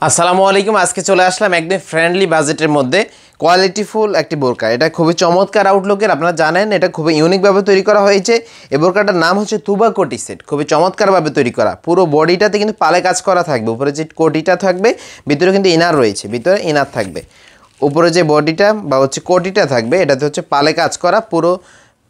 আসসালামু আলাইকুম। আজকে চলে আসলাম একদম ফ্রেন্ডলি বাজেটের মধ্যে কোয়ালিটিফুল একটি বোরকা। এটা খুবই চমৎকার আউটলুকের, আপনারা জানেন এটা খুবই ইউনিকভাবে তৈরি করা হয়েছে। এই বোরকাটার নাম হচ্ছে তুবা কোটি সেট। খুবই চমৎকারভাবে তৈরি করা, পুরো বডিটাতে কিন্তু পালে কাজ করা থাকবে। উপরে যে কোটিটা থাকবে, ভিতরে কিন্তু ইনার রয়েছে, ভিতরে ইনার থাকবে। উপরে যে বডিটা বা হচ্ছে কোটিটা থাকবে, এটাতে হচ্ছে পালে কাজ করা, পুরো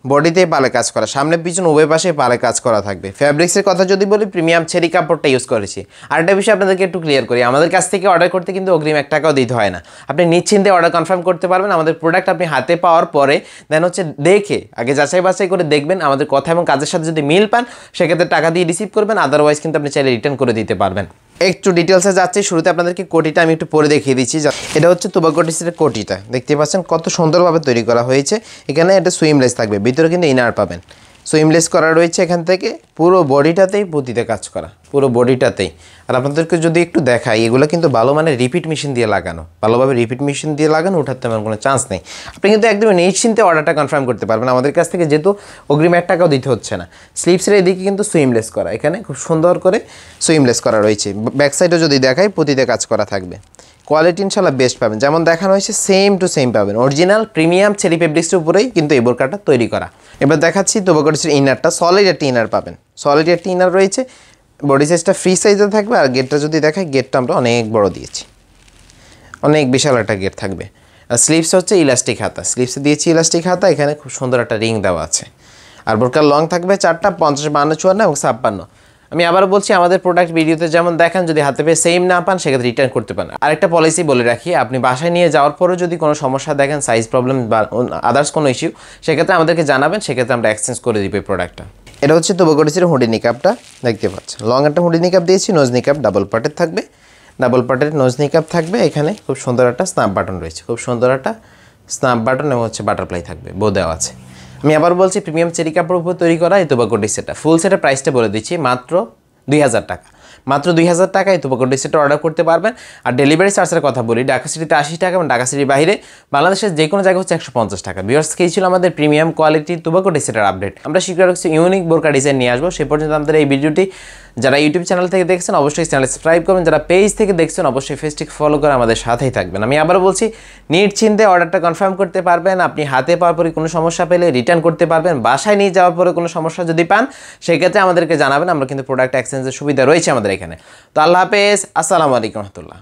বডিতেই পালে কাজ করা, সামনে পিছনে উভয় পাশে পালে কাজ করা থাকবে। ফ্যাব্রিক্সের কথা যদি বলি, প্রিমিয়াম চেরি কাপড়টা ইউজ করেছি। আর একটা বিষয় আপনাদেরকে একটু ক্লিয়ার করি, আমাদের কাছ থেকে অর্ডার করতে কিন্তু অগ্রিম 1 টাকাও দিতে হয় না। আপনি নিশ্চিন্তে অর্ডার কনফার্ম করতে পারবেন। আমাদের প্রোডাক্ট আপনি হাতে পাওয়ার পরে দেন হচ্ছে দেখে আগে যাচাই বাছাই করে দেখবেন, আমাদের কথা এবং কাজের সাথে যদি মিল পান সেক্ষেত্রে টাকা দিয়ে রিসিভ করবেন, আদারওয়াইজ কিন্তু আপনি চাইলে রিটার্ন করে দিতে পারবেন। একটু ডিটেলসে যাচ্ছি। শুরুতে আপনাদেরকে কোটিটা আমি একটু পরে দেখিয়ে দিচ্ছি। এটা হচ্ছে তুবা কোটি সেটের কোটিটা, দেখতে পাচ্ছেন কত সুন্দরভাবে তৈরি করা হয়েছে। এখানে এটা সুইমলেস থাকবে, ভিতরে কিন্তু ইনার পাবেন। সুইমলেস করা রয়েছে এখান থেকে, পুরো বডিটাতেই পুঁতিতে কাজ করা, পুরো বডিটাতেই। আর আপনাদেরকে যদি একটু দেখাই, এগুলো কিন্তু ভালো মানে রিপিট মেশিন দিয়ে লাগানো, ভালোভাবে রিপিট মেশিন দিয়ে লাগানো, ওঠার তেমন কোনো চান্স নেই। আপনি কিন্তু একদম নিশ্চিন্তে অর্ডারটা কনফার্ম করতে পারবেন আমাদের কাছ থেকে, যেহেতু অগ্রিম 1 টাকাও দিতে হচ্ছে না। স্লিপসের এদিকে কিন্তু সুইমলেস করা, এখানে খুব সুন্দর করে সুইমলেস করা রয়েছে। ব্যাক সাইডে যদি দেখাই, পুঁতিতে কাজ করা থাকবে। কোয়ালিটি ইনশাল্লাহ বেস্ট পাবেন, যেমন দেখানো হয়েছে সেম টু সেম পাবেন। অরিজিনাল প্রিমিয়াম চেরি ফেব্রিক্সের উপরেই কিন্তু এই বোরকাটা তৈরি করা। এবার দেখাচ্ছি তুবা কোটির ইনারটা, সলিড একটি ইনার পাবেন, সলিড একটি ইনার রয়েছে। বডি সাইজটা ফ্রি সাইজে থাকবে। আর গেটটা যদি দেখাই, গেটটা আমরা অনেক বড় দিয়েছি, অনেক বিশাল একটা গেট থাকবে। আর স্লিভস হচ্ছে ইলাস্টিক হাতা, স্লিভসে দিয়েছি ইলাস্টিক হাতা, এখানে খুব সুন্দর একটা রিং দেওয়া আছে। আর বোরকার লং থাকবে 4টা, 50, 52, 54 এবং 56। আমি আবার বলছি, আমাদের প্রোডাক্ট ভিডিওতে যেমন দেখেন, যদি হাতে পেয়ে সেম না পান সেক্ষেত্রে রিটার্ন করতে পারেন। আরেকটা পলিসি বলে রাখি, আপনি বাসায় নিয়ে যাওয়ার পরেও যদি কোনো সমস্যা দেখেন, সাইজ প্রবলেম বা আদার্স কোনো ইস্যু, সেক্ষেত্রে আমাদেরকে জানাবেন, সেক্ষেত্রে আমরা এক্সচেঞ্জ করে দিব এই প্রোডাক্টটা। এটা হচ্ছে তুবা কোটির হুডি নিকাপটা, দেখতে পাচ্ছেন লং একটা হুডি নিকাপ দিয়েছি। নোজ নিকাপ ডাবল পার্টের থাকবে, ডাবল পার্টের নোজ নিকাপ থাকবে। এখানে খুব সুন্দর একটা স্ন্যাপ বাটন রয়েছে, খুব সুন্দর একটা স্ন্যাপ বাটন এবং হচ্ছে বাটারফ্লাই থাকবে, বো দেওয়া আছে। আমি আবার বলছি, প্রিমিয়াম চেরি কাপড়ের উপর তৈরি করা এই তুবা কোটি সেটটা, ফুল সেটের প্রাইসটা বলে দিচ্ছি, মাত্র 2000 টাকা। মাত্র 2000 টাকায় তুবা কোটি সেটটা অর্ডার করতে পারবেন। আর ডেলিভারি চার্জের কথা বলি, ঢাকা সিটিতে 80 টাকা এবং ঢাকা সিটির বাইরে বাংলাদেশের যে কোনো জায়গায় হচ্ছে 150 টাকা। ভিউয়ার্স, এই ছিল আমাদের প্রিমিয়াম কোয়ালিটির তুবা কোটি সেটের আপডেট। আমরা শীঘ্রই হচ্ছে ইউনিক বোরকা ডিজাইন নিয়ে আসবো। সে পর্যন্ত আমাদের এই ভিডিওটি যারা ইউটিউব চ্যানেল থেকে দেখছেন অবশ্যই চ্যানেল সাবস্ক্রাইব করবেন, যারা পেজ থেকে দেখছেন অবশ্যই ফেসটিক ফলো করে আমাদের সাথেই থাকবেন। আমি আবার বলছি, নিশ্চিন্তে অর্ডারটা কনফার্ম করতে পারবেন। আপনি হাতে পাওয়ার পরে কোনো সমস্যা পেলে রিটার্ন করতে পারবেন। বাসায় নিয়ে যাওয়ার পরে কোনো সমস্যা যদি পান সেক্ষেত্রে আমাদেরকে জানাবেন, আমরা কিন্তু প্রোডাক্ট এক্সচেঞ্জের সুবিধা রয়েছে আমাদের এখানে। তো আল্লাহ হাফেজ, আসসালামু আলাইকুম রহমতুল্লাহ।